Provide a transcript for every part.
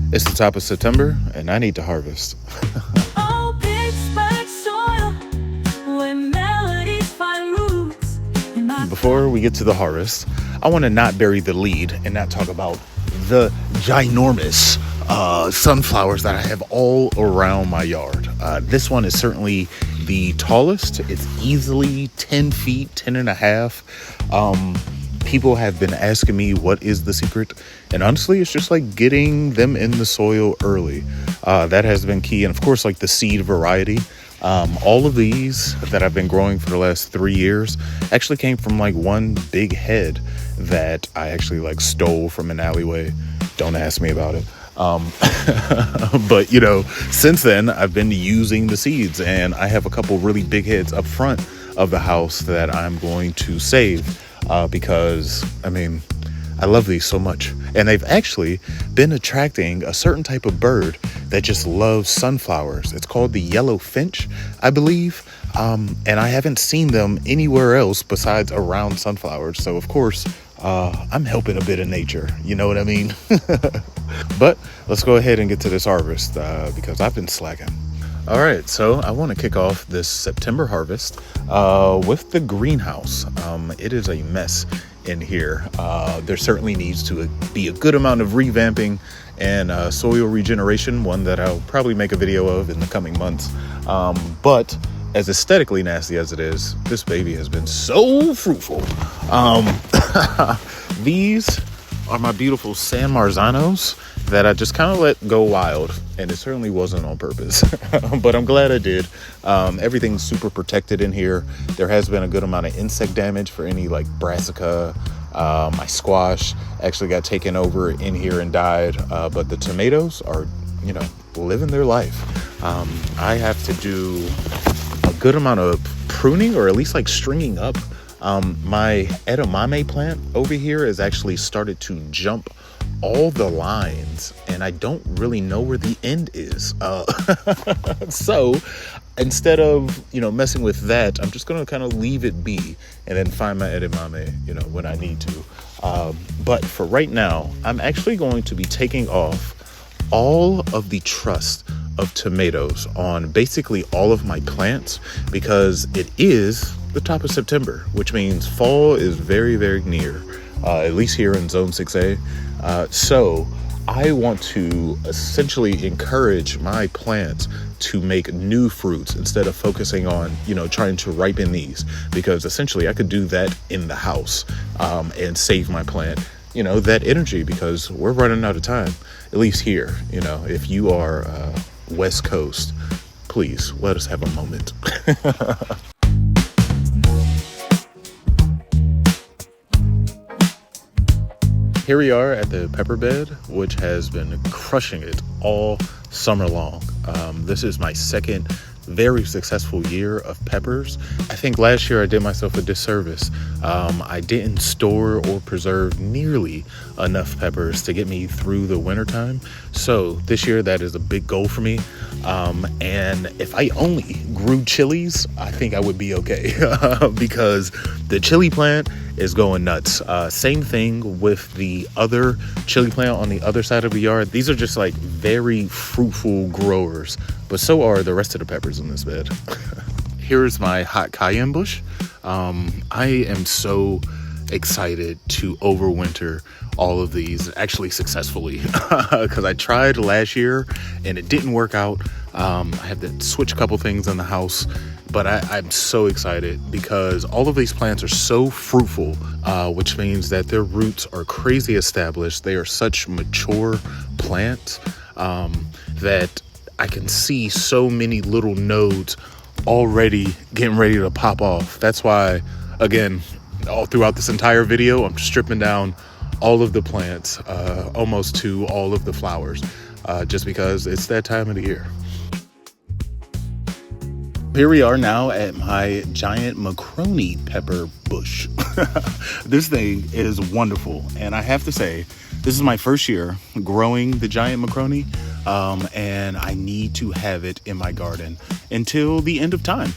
It's the top of September, and I need to harvest. Oh, Pittsburgh soil, where melodies find roots in my Before we get to the harvest, I want to not bury the lead and not talk about the ginormous sunflowers that I have all around my yard. This one is certainly the tallest. It's easily 10 feet, 10 and a half. People have been asking me what is the secret, and honestly it's just like getting them in the soil early. That has been key, and of course like the seed variety. All of these that I've been growing for the last 3 years actually came from like one big head that I actually like stole from an alleyway. Don't ask me about it. But since then I've been using the seeds, and I have a couple really big heads up front of the house that I'm going to save. Because I love these so much, and they've actually been attracting a certain type of bird that just loves sunflowers. It's called the yellow finch, I believe. And I haven't seen them anywhere else besides around sunflowers. So of course, I'm helping a bit of nature. You know what I mean? But let's go ahead and get to this harvest, because I've been slacking. All right, so I want to kick off this September harvest with the greenhouse. It is a mess in here. There certainly needs to be a good amount of revamping and soil regeneration, one that I'll probably make a video of in the coming months. But as aesthetically nasty as it is, this baby has been so fruitful. These are my beautiful San Marzanos that I just kind of let go wild, and it certainly wasn't on purpose. But I'm glad I did. Everything's super protected in here. There has been a good amount of insect damage for any like brassica. My squash actually got taken over in here and died, but the tomatoes are living their life. I have to do a good amount of pruning, or at least like stringing up. My edamame plant over here has actually started to jump all the lines, and I don't really know where the end is. So instead of messing with that, I'm just gonna kind of leave it be and then find my edamame when I need to. But for right now, I'm actually going to be taking off all of the truss of tomatoes on basically all of my plants, because it is the top of September, which means fall is very, very near, at least here in Zone 6A. So I want to essentially encourage my plants to make new fruits instead of focusing on, trying to ripen these, because essentially I could do that in the house, and save my plant, that energy, because we're running out of time, at least here. If you are, West Coast, please let us have a moment. Here we are at the pepper bed, which has been crushing it all summer long. This is my second very successful year of peppers. I think last year I did myself a disservice. I didn't store or preserve nearly enough peppers to get me through the wintertime. So this year that is a big goal for me. And if I only grew chilies, I think I would be okay. Because the chili plant is going nuts. Same thing with the other chili plant on the other side of the yard. These are just like very fruitful growers, but so are the rest of the peppers in this bed. Here's my hot cayenne bush. I am so excited to overwinter all of these, actually successfully, because I tried last year and it didn't work out. I had to switch a couple things in the house, but I'm so excited because all of these plants are so fruitful, which means that their roots are crazy established. They are such mature plants that I can see so many little nodes already getting ready to pop off. That's why, again, all throughout this entire video, I'm stripping down all of the plants, almost to all of the flowers, just because it's that time of the year. Here we are now at my giant macaroni pepper bush. This thing is wonderful, and I have to say, this is my first year growing the giant macaroni, and I need to have it in my garden until the end of time.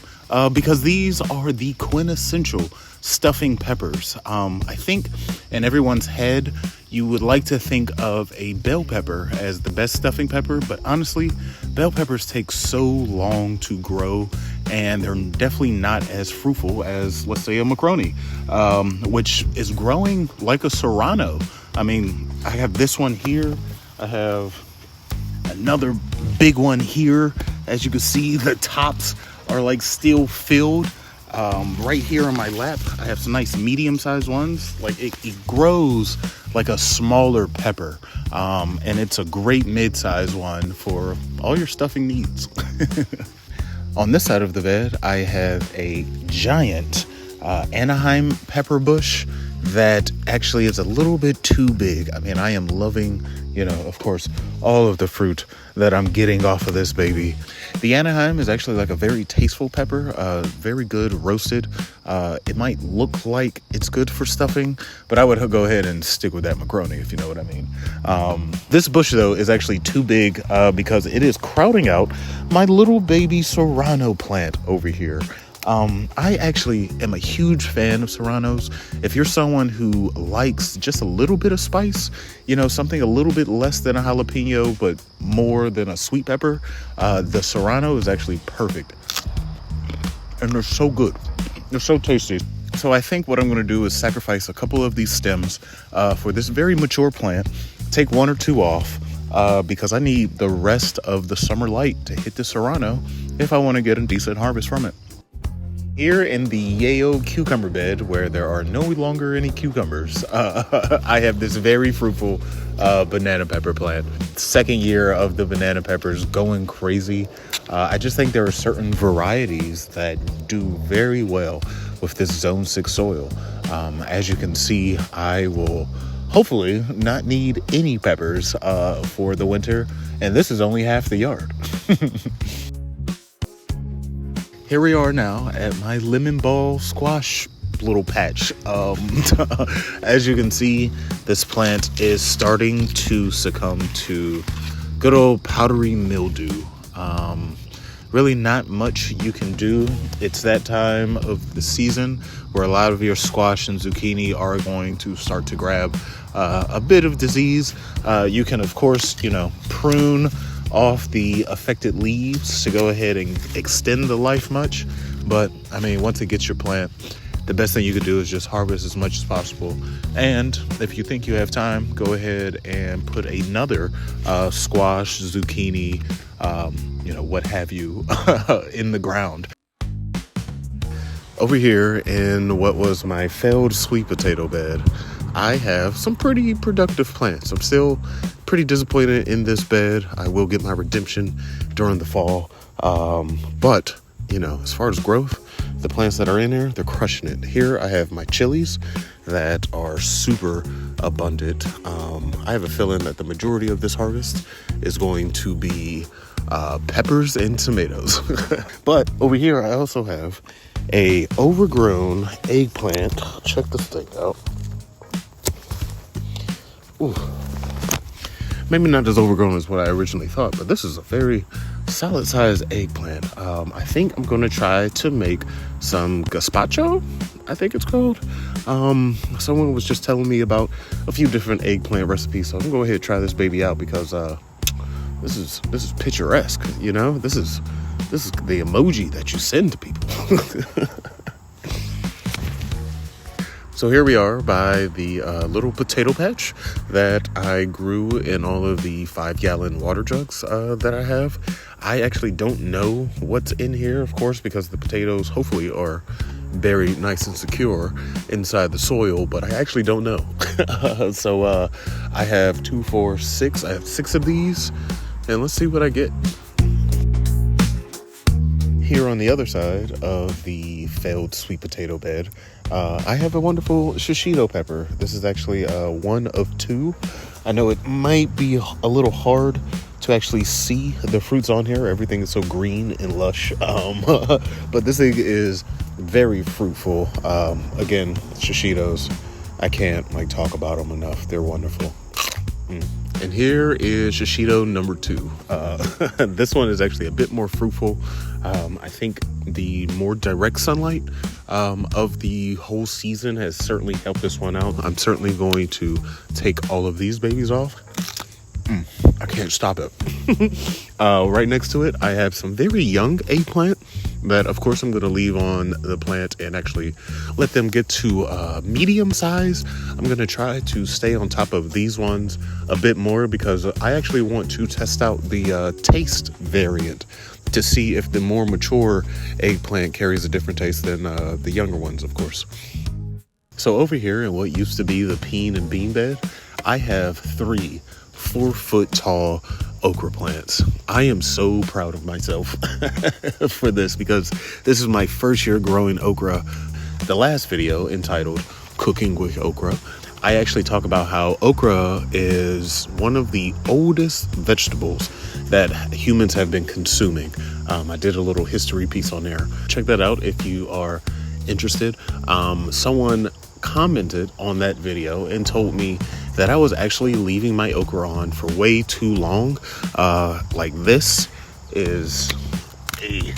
because these are the quintessential stuffing peppers. I think in everyone's head, you would like to think of a bell pepper as the best stuffing pepper, but honestly, bell peppers take so long to grow, and they're definitely not as fruitful as, let's say, a macaroni, which is growing like a serrano. I mean, I have this one here. I have another big one here. As you can see, the tops are like still filled. Right here on my lap, I have some nice medium-sized ones. Like it grows like a smaller pepper, and it's a great mid-sized one for all your stuffing needs. On this side of the bed, I have a giant Anaheim pepper bush that actually is a little bit too big. I mean, I am loving, of course, all of the fruit that I'm getting off of this baby. The Anaheim is actually like a very tasteful pepper, very good roasted. It might look like it's good for stuffing, but I would go ahead and stick with that macaroni, if you know what I mean. This bush, though, is actually too big because it is crowding out my little baby serrano plant over here. I actually am a huge fan of serranos. If you're someone who likes just a little bit of spice, something a little bit less than a jalapeno, but more than a sweet pepper, the serrano is actually perfect. And they're so good. They're so tasty. So I think what I'm going to do is sacrifice a couple of these stems for this very mature plant, take one or two off, because I need the rest of the summer light to hit the serrano if I want to get a decent harvest from it. Here in the Yayo cucumber bed, where there are no longer any cucumbers, I have this very fruitful banana pepper plant. Second year of the banana peppers, going crazy. I just think there are certain varieties that do very well with this Zone 6 soil. As you can see, I will hopefully not need any peppers for the winter, and this is only half the yard. Here we are now at my lemon ball squash little patch. As you can see, this plant is starting to succumb to good old powdery mildew. Really not much you can do. It's that time of the season where a lot of your squash and zucchini are going to start to grab a bit of disease. You can, of course, prune off the affected leaves to go ahead and extend the life much, but I mean, once it gets your plant, the best thing you could do is just harvest as much as possible. And if you think you have time, go ahead and put another squash, zucchini, what have you, in the ground. Over here in what was my failed sweet potato bed, I have some pretty productive plants. I'm still pretty disappointed in this bed. I will get my redemption during the fall. But, as far as growth, the plants that are in there, they're crushing it. Here I have my chilies that are super abundant. I have a feeling that the majority of this harvest is going to be peppers and tomatoes. But over here I also have a overgrown eggplant. Check this thing out. Ooh. Maybe not as overgrown as what I originally thought, but this is a very solid sized eggplant. I think I'm going to try to make some gazpacho, I think it's called. Someone was just telling me about a few different eggplant recipes, so I'm going to go ahead and try this baby out because this is picturesque, This is the emoji that you send to people. So here we are by the little potato patch that I grew in all of the 5-gallon water jugs that I have. I actually don't know what's in here, of course, because the potatoes hopefully are buried nice and secure inside the soil, but I actually don't know. So I have 2, 4, 6. I have 6 of these, and let's see what I get. Here on the other side of the failed sweet potato bed, I have a wonderful shishito pepper. This is actually one of 2. I know it might be a little hard to actually see the fruits on here. Everything is so green and lush. But this thing is very fruitful. Again, shishitos, I can't talk about them enough. They're wonderful. And here is shishito number 2. This one is actually a bit more fruitful. I think the more direct sunlight of the whole season has certainly helped this one out. I'm certainly going to take all of these babies off. I can't stop it. Right next to it, I have some very young eggplant that, of course, I'm going to leave on the plant and actually let them get to medium size. I'm going to try to stay on top of these ones a bit more because I actually want to test out the taste variant to see if the more mature eggplant carries a different taste than the younger ones, of course. So over here in what used to be the peen and bean bed, I have 3 4-foot tall okra plants. I am so proud of myself for this because this is my first year growing okra. The last video, entitled Cooking with Okra, I actually talk about how okra is one of the oldest vegetables that humans have been consuming. I did a little history piece on there. Check that out if you are interested. Someone commented on that video and told me that I was actually leaving my okra on for way too long. Like, this is a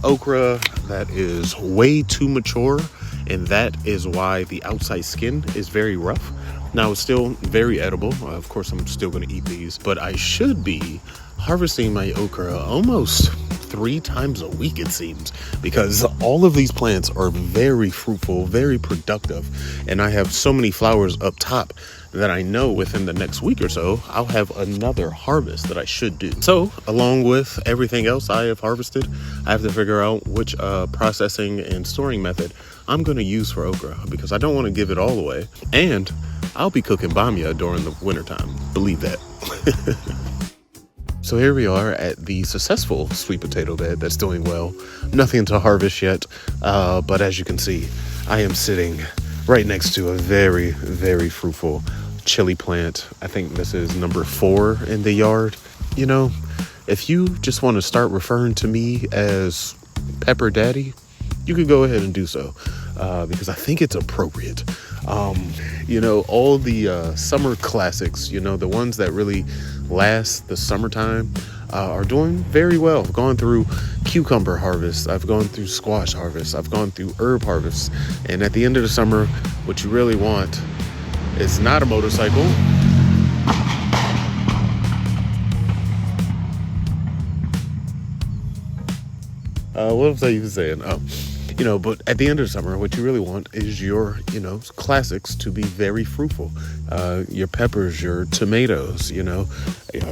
okra that is way too mature, and that is why the outside skin is very rough. Now, it's still very edible. Of course, I'm still going to eat these, but I should be harvesting my okra almost 3 times a week, it seems, because all of these plants are very fruitful, very productive, and I have so many flowers up top that I know within the next week or so I'll have another harvest that I should do. So along with everything else I have harvested, I have to figure out which processing and storing method I'm going to use for okra, because I don't want to give it all away, and I'll be cooking bamia during the wintertime, believe that. So here we are at the successful sweet potato bed that's doing well. Nothing to harvest yet, but as you can see, I am sitting right next to a very, very fruitful chili plant. I think this is number 4 in the yard. You know, if you just want to start referring to me as Pepper Daddy, you can go ahead and do so, because I think it's appropriate. You know, all the summer classics, you know, the ones that really last the summertime, are doing very well. I've gone through cucumber harvest, I've gone through squash harvest, I've gone through herb harvest, and at the end of the summer, what you really want is not a motorcycle. What was I even saying? Oh, you know, but at the end of the summer, what you really want is your, you know, classics to be very fruitful. Your peppers, your tomatoes, you know,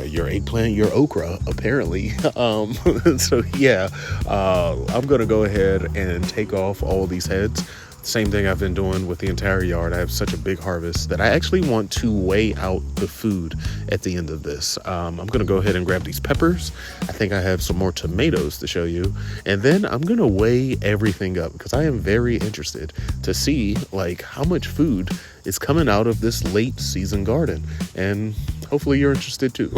your eggplant, your okra, apparently. So yeah, I'm going to go ahead and take off all these heads. Same thing I've been doing with the entire yard. I have such a big harvest that I actually want to weigh out the food at the end of this. I'm going to go ahead and grab these peppers. I think I have some more tomatoes to show you. And then I'm going to weigh everything up because I am very interested to see like how much food is coming out of this late season garden. And hopefully you're interested too.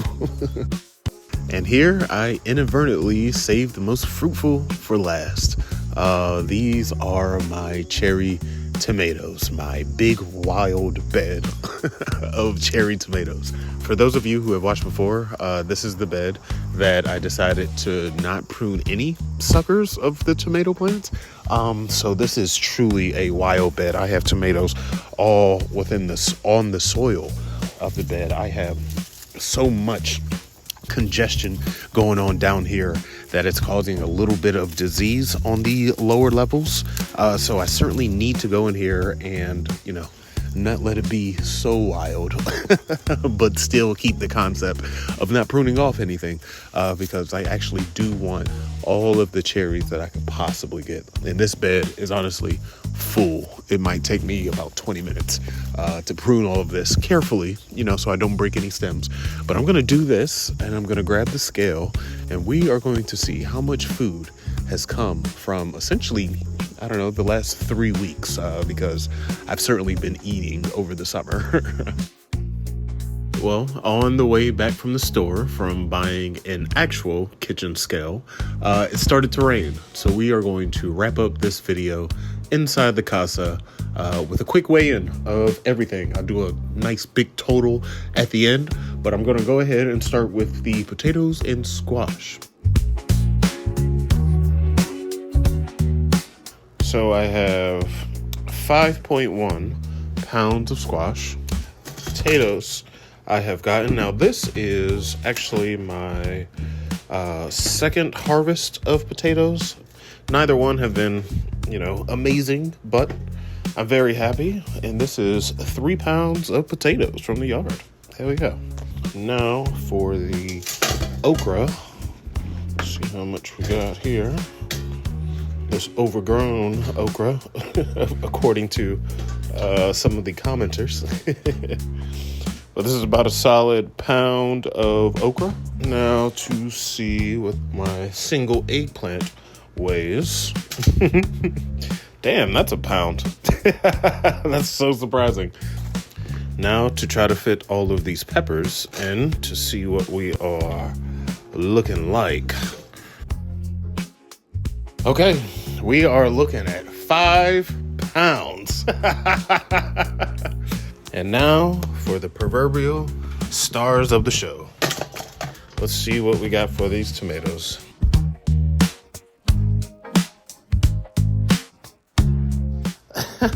And here I inadvertently saved the most fruitful for last. These are my cherry tomatoes, my big wild bed of cherry tomatoes. For those of you who have watched before, this is the bed that I decided to not prune any suckers of the tomato plants. So this is truly a wild bed. I have tomatoes all within this on the soil of the bed. I have so much congestion going on down here that it's causing a little bit of disease on the lower levels. So I certainly need to go in here and, you know, not let it be so wild, but still keep the concept of not pruning off anything, because I actually do want all of the cherries that I could possibly get. And this bed is honestly full. It might take me about 20 minutes to prune all of this carefully, you know, so I don't break any stems. But I'm going to do this, and I'm going to grab the scale, and we are going to see how much food has come from essentially, I don't know, the last 3 weeks, because I've certainly been eating over the summer. Well, on the way back from the store from buying an actual kitchen scale, it started to rain. So we are going to wrap up this video inside the casa with a quick weigh-in of everything. I'll do a nice big total at the end, but I'm going to go ahead and start with the potatoes and squash. So I have 5.1 pounds of squash. Potatoes I have gotten. Now this is actually my second harvest of potatoes. Neither one have been, amazing, but I'm very happy. And this is 3 pounds of potatoes from the yard. There we go. Now for the okra. Let's see how much we got here. This overgrown okra, according to some of the commenters. But this is about a solid pound of okra. Now to see what my single eggplant weighs. Damn, that's a pound. That's so surprising. Now to try to fit all of these peppers in to see what we are looking like. Okay, we are looking at 5 pounds. And now for the proverbial stars of the show. Let's see what we got for these tomatoes.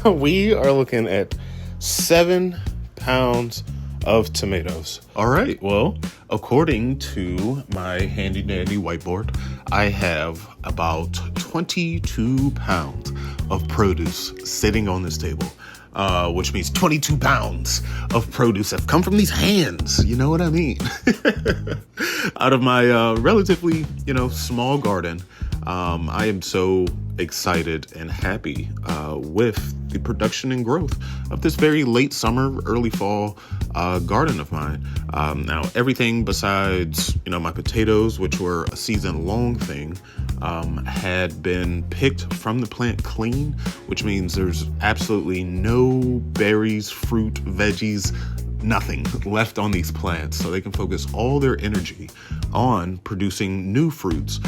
We are looking at 7 pounds of tomatoes. All right, well, according to my handy dandy whiteboard, I have about 22 pounds of produce sitting on this table, which means 22 pounds of produce have come from these hands. You know what I mean? Out of my relatively, small garden, I am so excited and happy with the production and growth of this very late summer, early fall garden of mine. Now, everything besides, my potatoes, which were a season-long thing, had been picked from the plant clean, which means there's absolutely no berries, fruit, veggies, nothing left on these plants, so they can focus all their energy on producing new fruits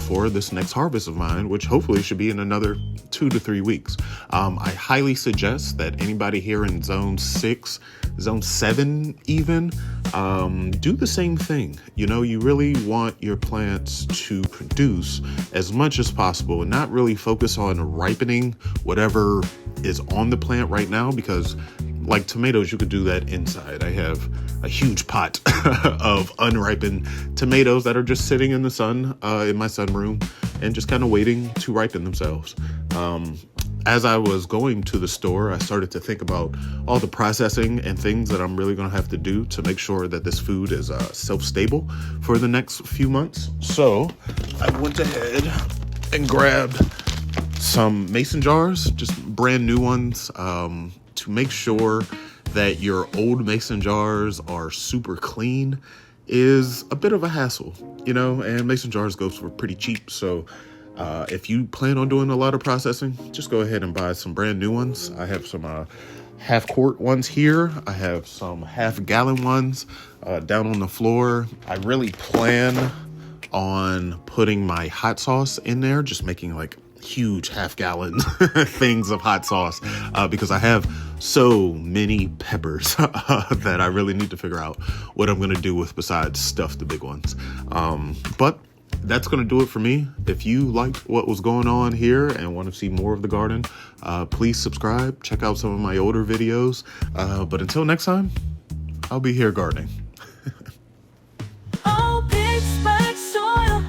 for this next harvest of mine, which hopefully should be in another 2 to 3 weeks. I highly suggest that anybody here in zone 6, zone 7 even, do the same thing. You really want your plants to produce as much as possible and not really focus on ripening whatever is on the plant right now, because like tomatoes, you could do that inside. I have a huge pot of unripened tomatoes that are just sitting in the sun in my sunroom and just kind of waiting to ripen themselves. As I was going to the store, I started to think about all the processing and things that I'm really going to have to do to make sure that this food is self-stable for the next few months. So I went ahead and grabbed some mason jars, just brand new ones, to make sure that your old mason jars are super clean is a bit of a hassle, and mason jars go for pretty cheap. So if you plan on doing a lot of processing, just go ahead and buy some brand new ones. I have some half quart ones here. I have some half gallon ones down on the floor. I really plan on putting my hot sauce in there, just making like huge half-gallon things of hot sauce because I have so many peppers that I really need to figure out what I'm going to do with besides stuff the big ones. But that's going to do it for me. If you liked what was going on here and want to see more of the garden, please subscribe. Check out some of my older videos. But until next time, I'll be here gardening. Oh, Pittsburgh soil,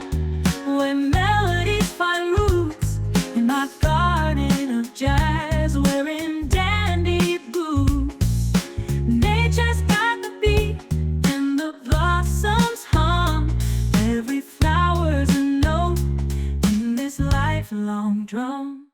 where melodies find roots. In my garden of jazz, wearing dandy boots. Nature's got the beat and the blossoms hum. Every flower's a note in this lifelong drum.